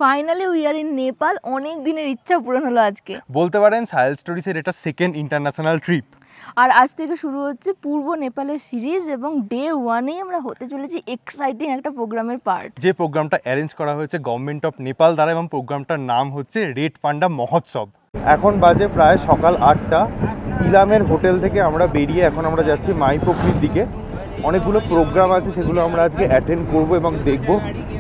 Finally we are in Nepal. অনেক দিনের ইচ্ছা পূরণ হলো আজকে বলতে পারেন সাহেল স্টোরিজের এটা সেকেন্ড ইন্টারন্যাশনাল ট্রিপ। আর আজ থেকে শুরু হচ্ছে পূর্ব নেপালের সিরিজ এবং ডে 1-এই আমরা হতে চলেছি এক্সাইটিং একটা প্রোগ্রামের পার্ট। যে প্রোগ্রামটা অ্যারেঞ্জ করা হয়েছে গভর্নমেন্ট অফ নেপাল দ্বারা এবং প্রোগ্রামটার নাম হচ্ছে রেড পান্ডা মহোৎসব। এখন বাজে প্রায় সকাল 8টা। ইলামের হোটেল থেকে আমরা বেরিয়ে এখন আমরা যাচ্ছি মাইপোখরির দিকে। অনেকগুলো প্রোগ্রাম আছে, সেগুলো আমরা আজকে অ্যাটেন্ড করব এবং দেখব।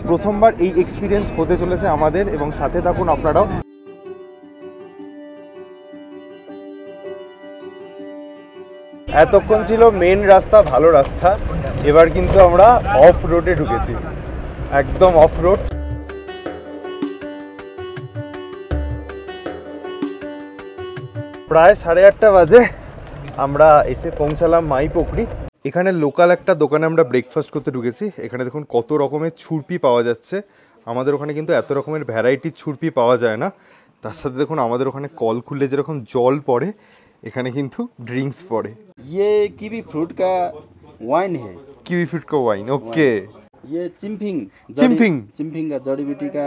প্রথমবার এই এক্সপিরিয়েন্স হতে চলেছে আমাদের, এবং সাথে থাকুন আপনারাও। এতক্ষণ ছিল মেন রাস্তা, ভালো রাস্তা, এবার কিন্তু আমরা অফ রোডে ঢুকেছি, একদম অফ রোড। প্রায় 8:30 বাজে আমরা এসে পৌঁছালাম মাইপোখরি। এখানে লোকাল একটা দোকানে আমরা ব্রেকফাস্ট করতে ঢুকেছি। এখানে দেখুন কত রকমের ছুরপি পাওয়া যাচ্ছে। আমাদের ওখানে কিন্তু এত রকমের ভ্যারাইটির ছুরপি পাওয়া যায় না। তার সাথে দেখুন আমাদের ওখানে কল খুললে যেরকম জল পড়ে, এখানে কিন্তু ड्रिंक्स पड़े। ये कीवी फ्रूट का वाइन है। कीवी फ्रूट का वाइन, ओके। ये चिम्फिंग का जड़ी बूटी का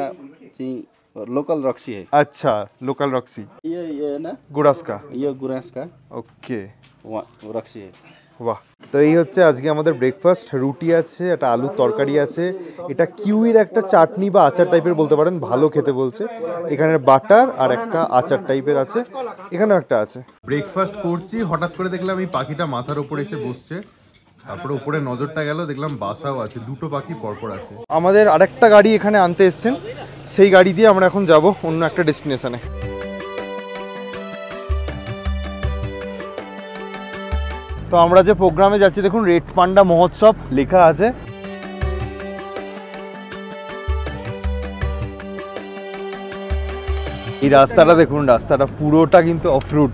लोकल रक्सी है। अच्छा, लोकल रक्सी। ये है ना गुरास का। ये गुरास का ओके, रक्सी है। বাহ। তো এই হচ্ছে আজকে আমাদের ব্রেকফাস্ট। রুটি আছে, একটা আলুর তরকারি আছে, এটা কিউইর একটা চাটনি বা আচার টাইপের বলতে পারেন, ভালো খেতে বলছে। এখানে বাটার আর একটা আচার টাইপের আছে, এখানেও একটা আছে। ব্রেকফাস্ট করছি, হঠাৎ করে দেখলাম এই পাখিটা মাথার উপরে এসে বসছে। তারপরে উপরে নজরটা গেল, দেখলাম বাসাও আছে, দুটো পাখি পরপর আছে। আমাদের আরেকটা গাড়ি এখানে আনতে এসছেন, সেই গাড়ি দিয়ে আমরা এখন যাব অন্য একটা ডেস্টিনেশনে। তো আমরা যে প্রোগ্রামে যাচ্ছি দেখুন রেড পান্ডা মহোৎসব লেখা আছে। এই রাস্তাটা দেখুন, রাস্তাটা পুরোটা কিন্তু অফ রোড।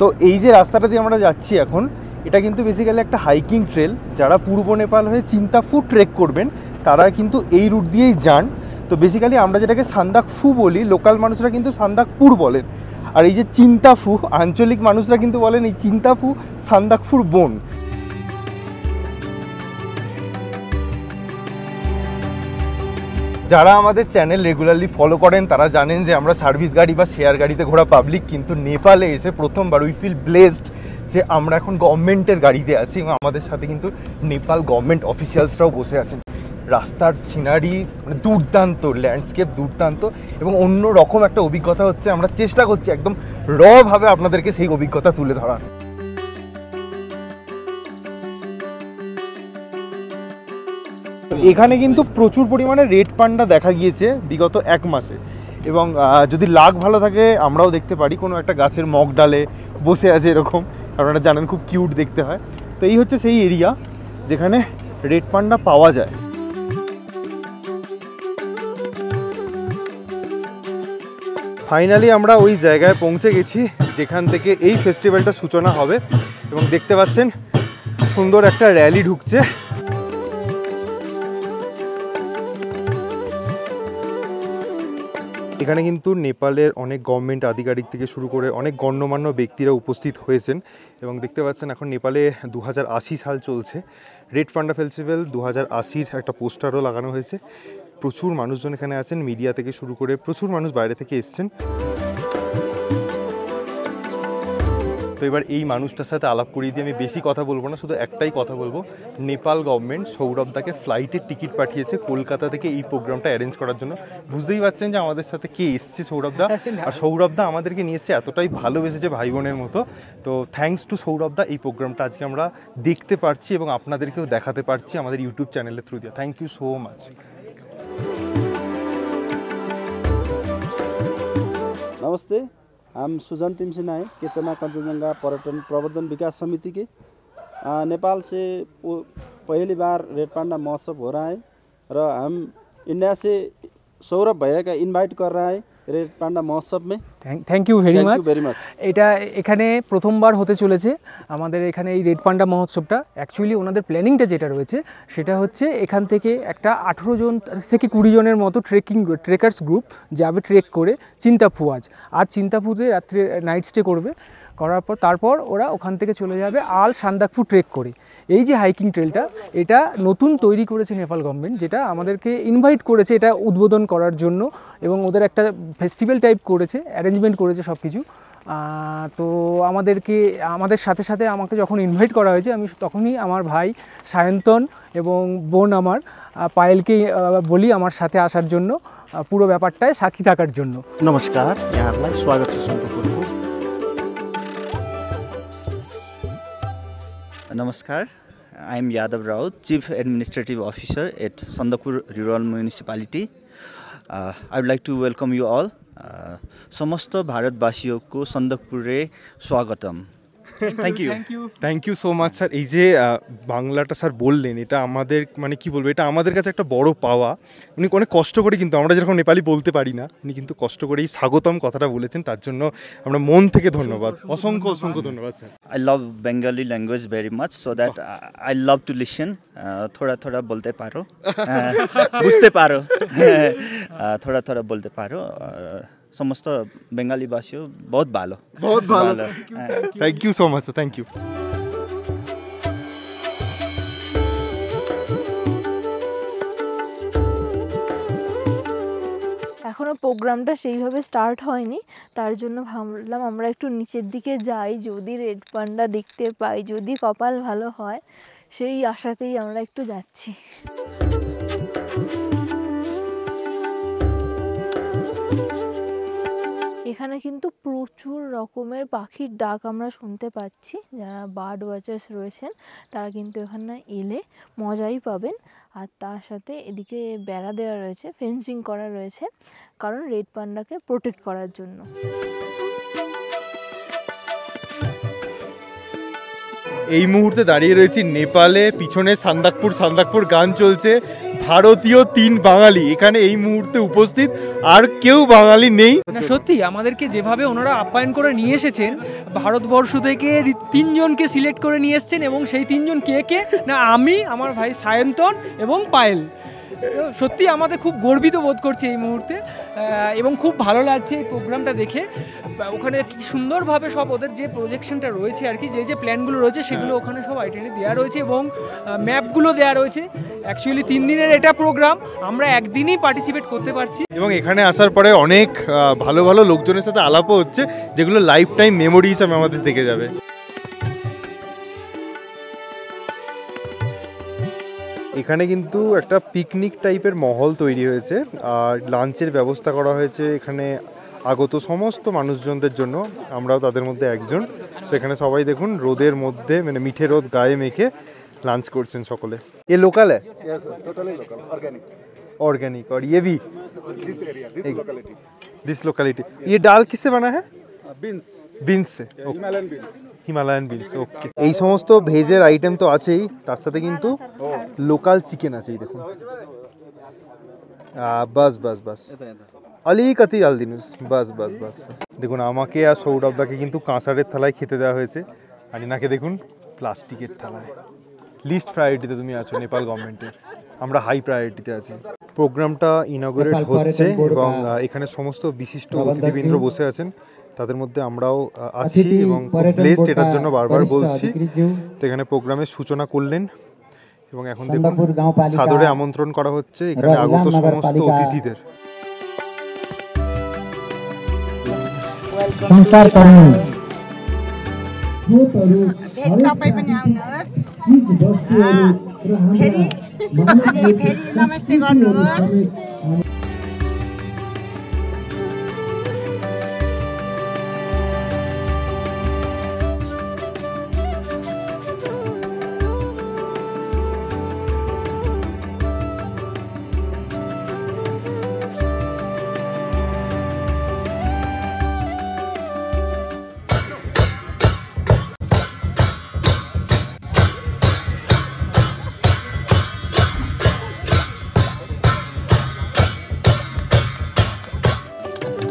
তো এই যে রাস্তাটা দিয়ে আমরা যাচ্ছি এখন, এটা কিন্তু বেসিক্যালি একটা হাইকিং ট্রেল। যারা পূর্ব নেপাল হয়ে চিন্তাফু ট্রেক করবেন তারা কিন্তু এই রুট দিয়েই যান। তো বেসিক্যালি আমরা যেটাকে সান্দাকফু বলি, লোকাল মানুষরা কিন্তু সান্দাকপুর বলেন। আর এই যে চিন্তাফু, আঞ্চলিক মানুষরা কিন্তু বলেন এই চিন্তাফু সান্দাকফুর বোন। যারা আমাদের চ্যানেল রেগুলারলি ফলো করেন তারা জানেন যে আমরা সার্ভিস গাড়ি বা শেয়ার গাড়িতে ঘোরা পাবলিক, কিন্তু নেপালে এসে প্রথমবার উই ফিল ব্লেসড যে আমরা এখন গভর্নমেন্টের গাড়িতে আছি এবং আমাদের সাথে কিন্তু নেপাল গভর্নমেন্ট অফিসিয়ালসরাও বসে আছেন। রাস্তার সিনারি মানে দুর্দান্ত, ল্যান্ডস্কেপ দুর্দান্ত এবং অন্য রকম একটা অভিজ্ঞতা হচ্ছে। আমরা চেষ্টা করছি একদম রভাবে আপনাদেরকে সেই অভিজ্ঞতা তুলে ধরার। এখানে কিন্তু প্রচুর পরিমাণে রেড পান্ডা দেখা গিয়েছে বিগত 1 মাসে, এবং যদি লাক ভালো থাকে আমরাও দেখতে পারি কোনো একটা গাছের মগ ডালে বসে আছে এরকম। আপনারা জানেন খুব কিউট দেখতে হয়। তো এই হচ্ছে সেই এরিয়া যেখানে রেড পান্ডা পাওয়া যায়। ফাইনালি আমরা ওই জায়গায় পৌঁছে গেছি যেখান থেকে এই ফেস্টিভ্যালটা সূচনা হবে, এবং দেখতে পাচ্ছেন সুন্দর একটা র্যালি ঢুকছে। এখানে কিন্তু নেপালের অনেক গভর্নমেন্ট আধিকারিক থেকে শুরু করে অনেক গণ্যমান্য ব্যক্তিরা উপস্থিত হয়েছেন, এবং দেখতে পাচ্ছেন এখন নেপালে 2080 সাল চলছে। রেড পান্ডা ফেস্টিভ্যাল 2080-র একটা পোস্টারও লাগানো হয়েছে। প্রচুর মানুষজন এখানে আছেন, মিডিয়া থেকে শুরু করে প্রচুর মানুষ বাইরে থেকে এসছেন। তো এবার এই মানুষটার সাথে আলাপ করিয়ে দিয়ে আমি বেশি কথা বলবো না, শুধু একটাই কথা বলবো। নেপাল গভর্নমেন্ট সৌরভদাকে ফ্লাইটের টিকিট পাঠিয়েছে কলকাতা থেকে এই প্রোগ্রামটা অ্যারেঞ্জ করার জন্য। বুঝতেই পারছেন যে আমাদের সাথে কে এসছে, সৌরভদা। আর সৌরভদা আমাদেরকে নিয়ে এসছে, এতটাই ভালোবেসেছে ভাই বোনের মতো। তো থ্যাঙ্কস টু সৌরভদা, এই প্রোগ্রামটা আজকে আমরা দেখতে পারছি এবং আপনাদেরকেও দেখাতে পারছি আমাদের ইউটিউব চ্যানেলের থ্রু দিয়ে। Thank you so much. नमस्ते, हम सुजन तिमसी नाय केचना कंचनजंगा पर्यटन प्रवर्धन विकास समिति के नेपाल से पहली बार रेड पांडा महोत्सव हो रहा है और हम इंडिया से सौरभ भैया का इनवाइट कर रहा है रेड पांडा महोत्सव में। Thank you very much. Very much. এটা এখানে প্রথমবার হতে চলেছে আমাদের এখানে এই রেড পান্ডা মহোৎসবটা। অ্যাকচুয়ালি ওনাদের প্ল্যানিংটা যেটা রয়েছে সেটা হচ্ছে এখান থেকে একটা 18 জন থেকে 20 জনের মতো ট্রেকার্স গ্রুপ যাবে ট্রেক করে চিন্তাফু। আজ চিন্তাফুতে রাত্রে নাইট স্টে করবে, করার পর তারপর ওরা ওখান থেকে চলে যাবে আল সান্দাকফু ট্রেক করে। এই যে হাইকিং ট্রেলটা এটা নতুন তৈরি করেছে নেপাল গভর্নমেন্ট, যেটা আমাদেরকে ইনভাইট করেছে এটা উদ্বোধন করার জন্য, এবং ওদের একটা ফেস্টিভ্যাল টাইপ করেছে, অ্যারেঞ্জমেন্ট করেছে সব কিছু। তো আমাদের সাথে সাথে আমাকে যখন ইনভাইট করা হয়েছে আমি তখনই আমার ভাই সায়ন্তন এবং বোন আমার পায়েলকে বলি আমার সাথে আসার জন্য, পুরো ব্যাপারটায় সাক্ষী থাকার জন্য। नमस्कार, यहाँलाई स्वागत छ सन्दकपुरको। नमस्कार, I am Yadav Raut, Chief Administrative Officer at Sandakpur Rural Municipality. I would like to welcome you all. समस्त भारतवासीको सन्दकपुरे स्वागतम। Thank you. Thank you so much sir. এই যে বাংলাটা স্যার বললেন, এটা আমাদের মানে কি বলবো, এটা আমাদের কাছে একটা বড় পাওয়া। উনি অনেক কষ্ট করে, কিন্তু আমরা যেরকম নেপালি বলতে পারি না, উনি কিন্তু কষ্ট করে এই স্বাগতম কথাটা বলেছেন, তার জন্য আমরা মন থেকে ধন্যবাদ, অসংখ্য অসংখ্য ধন্যবাদ sir. I love Bengali language very much, so that I love to listen. थोड़ा थोड़ा बोलते पारो, बुझते पारो, थोड़ा थोड़ा बोलते पारो। समस्त बेंगाली भाषी बहुत भालो, बहुत भालो। Thank you so much sir, thank you. এখনও প্রোগ্রামটা সেইভাবে স্টার্ট হয়নি, তার জন্য ভাবলাম আমরা একটু নিচের দিকে যাই, যদি রেড পান্ডা দেখতে পাই, যদি কপাল ভালো হয়, সেই আশাতেই আমরা একটু যাচ্ছি। এখানে কিন্তু প্রচুর রকমের পাখির ডাক আমরা শুনতে পাচ্ছি। যারা বার্ড ওয়াচার্স রয়েছেন তারা কিন্তু এখানে এলে মজাই পাবেন। আর তার সাথে এদিকে বেড়া দেওয়া রয়েছে, ফেন্সিং করা রয়েছে, কারণ রেড পান্ডাকে প্রোটেক্ট করার জন্য। এই মুহূর্তে দাঁড়িয়ে রয়েছি নেপালে, পিছনে সান্দাকপুর গান চলছে। ভারতীয় 3 বাঙালি এখানে এই মুহূর্তে উপস্থিত, আর কেউ বাঙালি নেই। না সত্যি আমাদেরকে যেভাবে ওনারা আপ্যায়ন করে নিয়ে এসেছেন, ভারতবর্ষ থেকে 3 জনকে সিলেক্ট করে নিয়ে এসেছেন, এবং সেই 3 জন কে না আমি, আমার ভাই সায়ন্তন এবং পায়েল। সত্যি আমাদের খুব গর্বিত বোধ করছি এই মুহূর্তে, এবং খুব ভালো লাগছে এই প্রোগ্রামটা দেখে। ওখানে কি সুন্দরভাবে সব ওদের যে প্রজেকশনটা রয়েছে আর কি, যে প্ল্যানগুলো রয়েছে সেগুলো ওখানে সব আইটেনে দেওয়া রয়েছে, এবং ম্যাপগুলো দেওয়া রয়েছে। অ্যাকচুয়ালি 3 দিনের এটা প্রোগ্রাম, আমরা একদিনই পার্টিসিপেট করতে পারছি। এবং এখানে আসার পরে অনেক ভালো ভালো লোকজনের সাথে আলাপও হচ্ছে, যেগুলো লাইফ টাইম মেমোরি হিসাবে আমাদের থেকে যাবে। এখানে কিন্তু একটা পিকনিক টাইপের মহল তৈরি হয়েছে, আর লাঞ্চের ব্যবস্থা করা হয়েছে এখানে আগত সমস্ত মানুষজনদের জন্য, আমরাও তাদের মধ্যে একজন। সো এখানে সবাই দেখুন রোদের মধ্যে, মানে মিঠে রোদ গায়ে মেখে লাঞ্চ করছেন সকলে। ये लोकल है? Yes, sir. Totally local, organic. Organic. और ये भी This area, this locality. This locality. ये डाल किससे बना है? Beans, বিনস से। Himalayan beans. হিমালয়ান বিনস, ওকে। এই সমস্ত ভেজের আইটেম তো আছেই, তার সাথে কিন্তু লোকাল চিকেন আছে, এই দেখুন। বাস বাস বাস অলিকতি আলদিনুস, বাস বাস বাস বাস। দেখুন আমাকে আর সৌরভদাকে কিন্তু কাঁসারের থালায় খেতে দেওয়া হয়েছে, আর ইনাকে দেখুন প্লাস্টিকের থালায়। লিস্ট প্রায়োরিটিতে তুমি আছো নেপাল গভর্নমেন্টের, আমরা হাই প্রায়োরিটিতে আছি। প্রোগ্রামটা ইনঅগুরেট হচ্ছে, এবং এখানে সমস্ত বিশিষ্ট অতিথিবৃন্দ বসে আছেন, তাদের মধ্যে আমরাও আছি, এবং ব্লেসড এটার জন্য বারবার বলছি। তো এখানে প্রোগ্রামের সূচনা করলেন, এবং এখন দেখুন সাদরে আমন্ত্রণ করা হচ্ছে এখানে আগত সমস্ত অতিথিদের। संसार कर्मी तपाईँ पनि आउनुहोस्, फेरि नमस्ते गर्नुहोस्।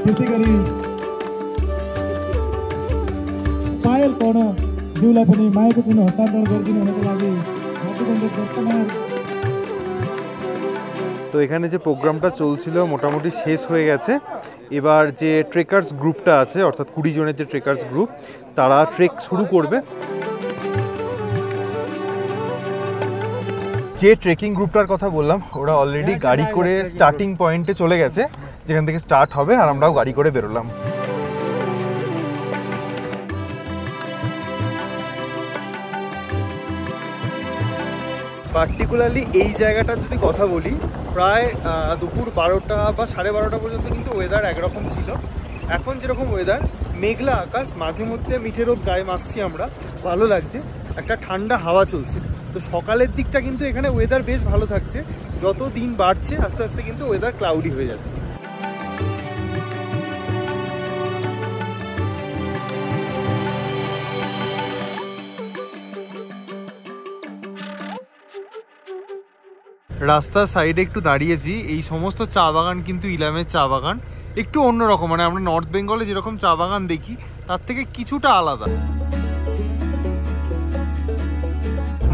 त्यसै गरी रेल कर्णज्यूलाई पनि मायाको चिन्ह हस्तान्तरण गरिदिनु हुनको लागि हार्दिक अनुरोध वर्तमान। তো এখানে যে প্রোগ্রামটা চলছিল মোটামুটি শেষ হয়ে গেছে। এবার যে ট্রেকার্স গ্রুপটা আছে অর্থাৎ 20 জনের যে ট্রেকার্স গ্রুপ তারা ট্রেক শুরু করবে। যে ট্রেকিং গ্রুপটার কথা বললাম ওরা অলরেডি গাড়ি করে স্টার্টিং পয়েন্টে চলে গেছে, যেখান থেকে স্টার্ট হবে, আর আমরাও গাড়ি করে বেরোলাম। পার্টিকুলারলি এই জায়গাটা যদি কথা বলি, প্রায় দুপুর 12টা বা 12:30 পর্যন্ত কিন্তু ওয়েদার একরকম ছিল। এখন যেরকম ওয়েদার, মেঘলা আকাশ, মাঝে মধ্যে মিঠে রোদ গায়ে মাখছি আমরা, ভালো লাগছে, একটা ঠান্ডা হাওয়া চলছে। তো সকালের দিকটা কিন্তু এখানে ওয়েদার বেশ ভালো থাকছে। যত দিন বাড়ছে আস্তে আস্তে কিন্তু ওয়েদার ক্লাউডি হয়ে যাচ্ছে। রাস্তার সাইডে একটু দাঁড়িয়েছি। এই সমস্ত চা বাগান কিন্তু ইলামের চা বাগান একটু অন্যরকম, মানে আমরা নর্থ বেঙ্গলে যেরকম চা বাগান দেখি তার থেকে কিছুটা আলাদা।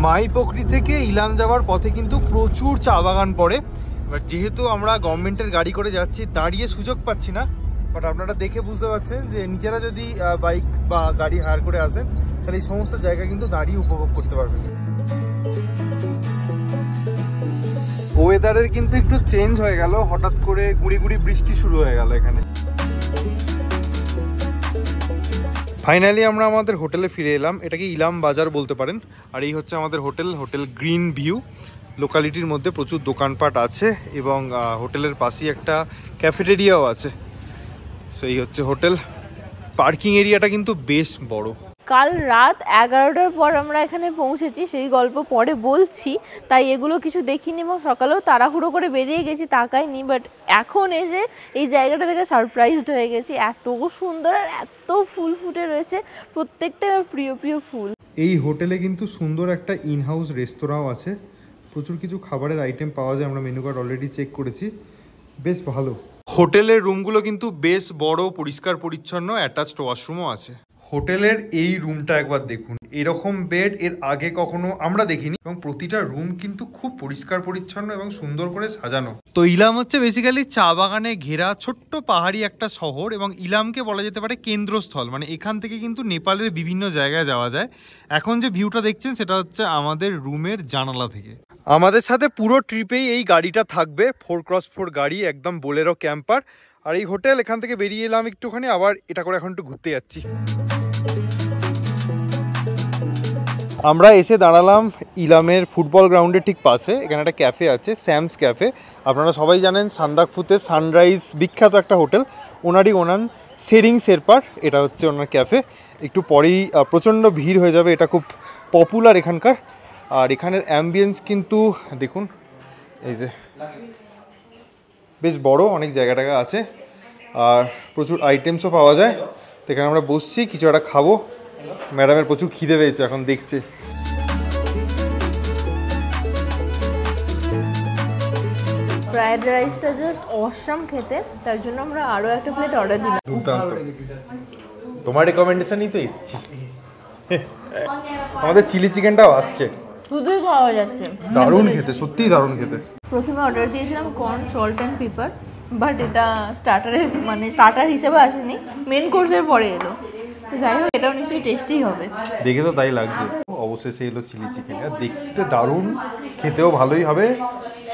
মাইপোখরি থেকে ইলাম যাওয়ার পথে কিন্তু প্রচুর চা বাগান পড়ে। এবার যেহেতু আমরা গভর্নমেন্টের গাড়ি করে যাচ্ছি, দাঁড়িয়ে সুযোগ পাচ্ছি না, বাট আপনারা দেখে বুঝতে পারছেন যে নিজেরা যদি বাইক বা গাড়ি হায়ার করে আসেন তাহলে এই সমস্ত জায়গা কিন্তু দাঁড়িয়ে উপভোগ করতে পারবেন। ওয়েদারের কিন্তু একটু চেঞ্জ হয়ে গেল, হঠাৎ করে গুঁড়ি গুঁড়ি বৃষ্টি শুরু হয়ে গেল এখানে। ফাইনালি আমরা আমাদের হোটেলে ফিরে এলাম। এটাকে ইলাম বাজার বলতে পারেন। আর এই হচ্ছে আমাদের হোটেল, হোটেল গ্রিন ভিউ। লোকালিটির মধ্যে প্রচুর দোকানপাট আছে এবং হোটেলের পাশেই একটা ক্যাফেটেরিয়াও আছে। সো এই হচ্ছে হোটেল। পার্কিং এরিয়াটা কিন্তু বেশ বড়। কাল রাত 11টার পর আমরা এখানে পৌঁছেছি, সেই গল্প পরে বলছি, তাই এগুলো কিছু দেখিনি এবং সকালেও তাড়াহুড়ো করে বেরিয়ে গেছি, তাকাইনি। বাট এখন এসে এই জায়গাটা থেকে সারপ্রাইজড হয়ে গেছি, এত সুন্দর আর এত ফুল ফুটে রয়েছে, প্রত্যেকটা প্রিয় প্রিয় ফুল। এই হোটেলে কিন্তু সুন্দর একটা ইনহাউস রেস্তোরাঁও আছে, প্রচুর কিছু খাবারের আইটেম পাওয়া যায়। আমরা মেনু কার্ড অলরেডি চেক করেছি, বেশ ভালো। হোটেলের রুমগুলো কিন্তু বেশ বড়, পরিষ্কার পরিচ্ছন্ন, অ্যাটাচড ওয়াশরুমও আছে। হোটেলের এই রুমটা একবার দেখুন, এরকম বেড এর আগে কখনো আমরা দেখিনি এবং প্রতিটা রুম কিন্তু খুব পরিষ্কার পরিচ্ছন্ন এবং সুন্দর করে সাজানো। তো ইলাম হচ্ছে বেসিক্যালি চা বাগানে ঘেরা ছোট্ট পাহাড়ি একটা শহর এবং ইলামকে বলা যেতে পারে কেন্দ্রস্থল। মানে এখান থেকে কিন্তু নেপালের বিভিন্ন জায়গায় যাওয়া যায়। এখন যে ভিউটা দেখছেন সেটা হচ্ছে আমাদের রুমের জানালা থেকে। আমাদের সাথে পুরো ট্রিপেই এই গাড়িটা থাকবে, 4x4 গাড়ি, একদম বোলেরো ক্যাম্পার। আর এই হোটেল, এখান থেকে বেরিয়ে এলাম একটুখানি, আবার এটা করে এখন একটু ঘুরতে যাচ্ছি। আমরা এসে দাঁড়ালাম ইলামের ফুটবল গ্রাউন্ডের ঠিক পাশে। এখানে একটা ক্যাফে আছে, স্যামস ক্যাফে। আপনারা সবাই জানেন সান্দাকফুতে সানরাইজ বিখ্যাত একটা হোটেল, ওনারই ওনার সেরিং শেরপার, এটা হচ্ছে ওনার ক্যাফে। একটু পরেই প্রচণ্ড ভিড় হয়ে যাবে, এটা খুব পপুলার এখানকার। আর এখানের অ্যাম্বিয়েন্স কিন্তু দেখুন, এই যে বেশ বড়, অনেক জায়গা টায়গা আছে আর প্রচুর আইটেমসও পাওয়া যায়। তো এখানে আমরা বসছি, কিছু একটা খাবো। ম্যাডামের প্রচুর খিদে পেয়েছে, এখন দেখছে। ফ্রাইড রাইসটা জাস্ট অসাম খেতে, তার জন্য আমরা আরও একটা প্লেট অর্ডার দিলাম। দুর্দান্ত, তোমার রেকমেন্ডেশনই তো এসছি। আমাদের চিলি চিকেনটাও আসছে, শুধুই খাওয়া যাচ্ছে, দারুণ খেতে, সত্যিই দারুণ খেতে। প্রথমে অর্ডার দিয়েছিলাম corn, salt and paper, but এটা স্টার্টারের মানে স্টার্টার হিসেবে আসেনি, মেন কোর্সের পরে এলো। যাই হোক, এটাও নিশ্চয়ই টেস্টি হবে, দেখে তো তাই লাগছে। অবশেষে এলো চিলি চিকেন, দেখতে দারুণ, খেতেও ভালোই হবে।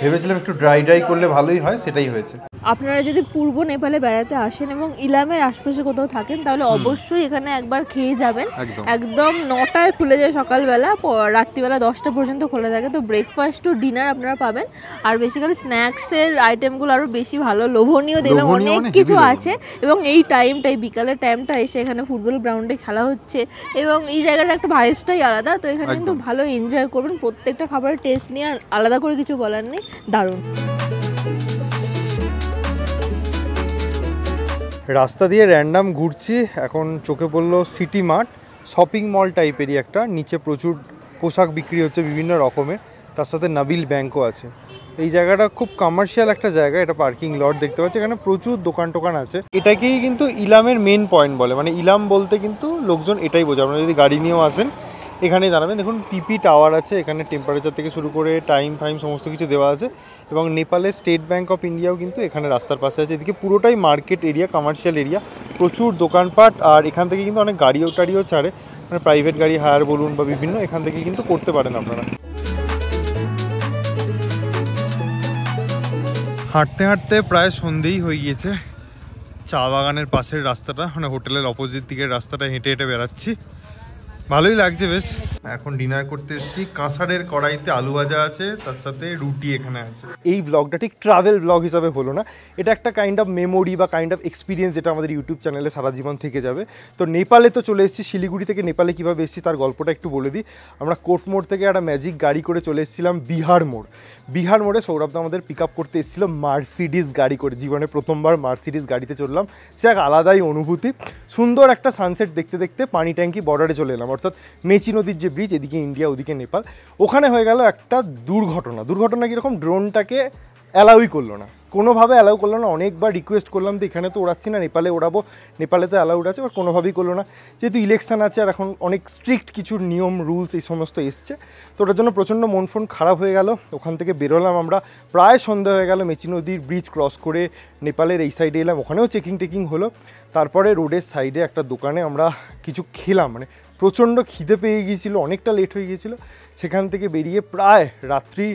ভেবেছিলাম একটু ড্রাই ড্রাই করলে ভালোই হয়, সেটাই হয়েছে। আপনারা যদি পূর্ব নেপালে বেড়াতে আসেন এবং ইলামের আশপাশে কোথাও থাকেন তাহলে অবশ্যই এখানে একবার খেয়ে যাবেন। একদম 9টায় খুলে যায় সকালবেলা, রাত্রিবেলা 10টা পর্যন্ত খোলা থাকে। তো ব্রেকফাস্ট টু ডিনার আপনারা পাবেন। আর বেসিক্যালি স্ন্যাক্সের আইটেমগুলো আরও বেশি ভালো, লোভনীয় দিলাম, অনেক কিছু আছে। এবং এই টাইমটাই, বিকালের টাইমটা এসে এখানে ফুটবল গ্রাউন্ডে খেলা হচ্ছে এবং এই জায়গাটা একটা ভাইবসটাই আলাদা। তো এখানে কিন্তু ভালো এনজয় করবেন, প্রত্যেকটা খাবারের টেস্ট নিয়ে আলাদা করে কিছু বলার নেই, দারুণ। রাস্তা দিয়ে র্যান্ডাম ঘুরছি, এখন চোখে পড়লো সিটি মার্ট, শপিং মল টাইপেরই একটা। নিচে প্রচুর পোশাক বিক্রি হচ্ছে বিভিন্ন রকমের, তার সাথে নাবিল ব্যাংকও আছে। এই জায়গাটা খুব কমার্শিয়াল একটা জায়গা, এটা পার্কিং লট দেখতে পাচ্ছি, এখানে প্রচুর দোকান টোকান আছে। এটাকেই কিন্তু ইলামের মেন পয়েন্ট বলে, মানে ইলাম বলতে কিন্তু লোকজন এটাই বোঝে। আপনারা যদি গাড়ি নিয়েও আসেন এখানেই দাঁড়াবেন। দেখুন পিপি টাওয়ার আছে, এখানে টেম্পারেচার থেকে শুরু করে টাইম ফাইম সমস্ত কিছু দেওয়া আছে। এবং নেপালের স্টেট ব্যাঙ্ক অফ ইন্ডিয়াও কিন্তু এখানে রাস্তার পাশে আছে। এদিকে পুরোটাই মার্কেট এরিয়া, কমার্শিয়াল এরিয়া, প্রচুর দোকানপাট। আর এখান থেকে কিন্তু অনেক গাড়িও টাড়িও ছাড়ে, মানে প্রাইভেট গাড়ি হায়ার বলুন বা বিভিন্ন, এখান থেকে কিন্তু করতে পারেন আপনারা। হাঁটতে হাঁটতে প্রায় সন্ধেই হয়ে গিয়েছে। চা বাগানের পাশের রাস্তাটা, মানে হোটেলের অপোজিট দিকের রাস্তাটা হেঁটে হেঁটে বেড়াচ্ছি, ভালোই লাগছে বেশ। এখন ডিনার করতে এসেছি, কাঁসারের কড়াইতে আলু ভাজা আছে, তার সাথে রুটি এখানে আছে। এই ব্লগটা ঠিক ট্রাভেল ব্লগ হিসাবে হলো না, এটা একটা কাইন্ড অফ মেমোরি বা কাইন্ড অফ এক্সপিরিয়েন্স, যেটা আমাদের ইউটিউব চ্যানেলে সারা জীবন থেকে যাবে। তো নেপালে তো চলে এসেছি, শিলিগুড়ি থেকে নেপালে কীভাবে এসেছি তার গল্পটা একটু বলে দিই। আমরা কোট মোড় থেকে একটা ম্যাজিক গাড়ি করে চলে এসেছিলাম বিহার মোড়। বিহার মোড়ে সৌরভদা আমাদের পিক আপ করতে এসেছিল মার্সিডিস গাড়ি করে। জীবনে প্রথমবার মার্সিডিস গাড়িতে চললাম, সে এক আলাদাই অনুভূতি। সুন্দর একটা সানসেট দেখতে দেখতে পানি ট্যাঙ্কি বর্ডারে চলে এলাম, অর্থাৎ মেচি নদীর যে ব্রিজ, এদিকে ইন্ডিয়া ওদিকে নেপাল। ওখানে হয়ে গেল একটা দুর্ঘটনা কীরকম, ড্রোনটাকে অ্যালাউই করলো না, কোনোভাবে অ্যালাউ করলো না। অনেকবার রিকোয়েস্ট করলাম তো এখানে তো ওড়াচ্ছি না, নেপালে ওড়াবো, নেপালে তো অ্যালাউড আছে, বাট কোনোভাবেই করলো না। যেহেতু ইলেকশান আছে আর এখন অনেক স্ট্রিক্ট কিছু নিয়ম রুলস এই সমস্ত এসছে, তো ওটার জন্য প্রচণ্ড মন ফোন খারাপ হয়ে গেল। ওখান থেকে বেরোলাম আমরা, প্রায় সন্ধ্যা হয়ে গেল। মেচি নদীর ব্রিজ ক্রস করে নেপালের এই সাইডে এলাম, ওখানেও চেকিং হলো। তারপরে রোডের সাইডে একটা দোকানে আমরা কিছু খেলাম, মানে প্রচণ্ড খিদে পেয়ে গিয়েছিল, অনেকটা লেট হয়ে গিয়েছিল। সেখান থেকে বেরিয়ে প্রায় রাত্রি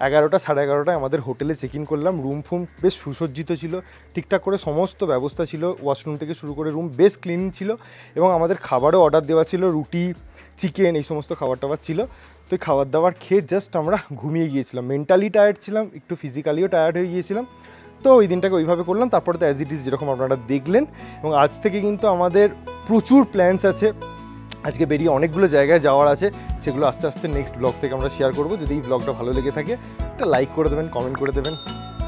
11টা সাড়ে 11টায় আমাদের হোটেলে চেক ইন করলাম। রুম ফুম বেশ সুসজ্জিত ছিল, ঠিকঠাক করে সমস্ত ব্যবস্থা ছিল, ওয়াশরুম থেকে শুরু করে রুম বেশ ক্লিন ছিল। এবং আমাদের খাবারও অর্ডার দেওয়া ছিল, রুটি, চিকেন, এই সমস্ত খাবার টাবার ছিল। তো এই খাবার দাবার খেয়ে জাস্ট আমরা ঘুমিয়ে গিয়েছিলাম। মেন্টালি টায়ার্ড ছিলাম, একটু ফিজিক্যালিও টায়ার্ড হয়ে গিয়েছিলাম। তো ওই দিনটাকে ওইভাবে করলাম। তারপরে তো অ্যাজ ইট ইজ যেরকম আপনারা দেখলেন। এবং আজ থেকে কিন্তু আমাদের প্রচুর প্ল্যানস আছে, আজকে বেরিয়ে অনেকগুলো জায়গায় যাওয়ার আছে, সেগুলো আস্তে আস্তে নেক্সট ব্লগ থেকে আমরা শেয়ার করবো। যদি এই ব্লগটা ভালো লেগে থাকে একটা লাইক করে দেবেন, কমেন্ট করে দেবেন,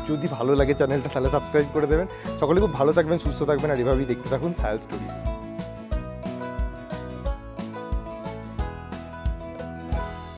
যদি ভালো লাগে চ্যানেলটা তাহলে সাবস্ক্রাইব করে দেবেন। সকলে খুব ভালো থাকবেন, সুস্থ থাকবেন, আর এভাবেই দেখতে থাকুন সায়াল স্টোরিজ।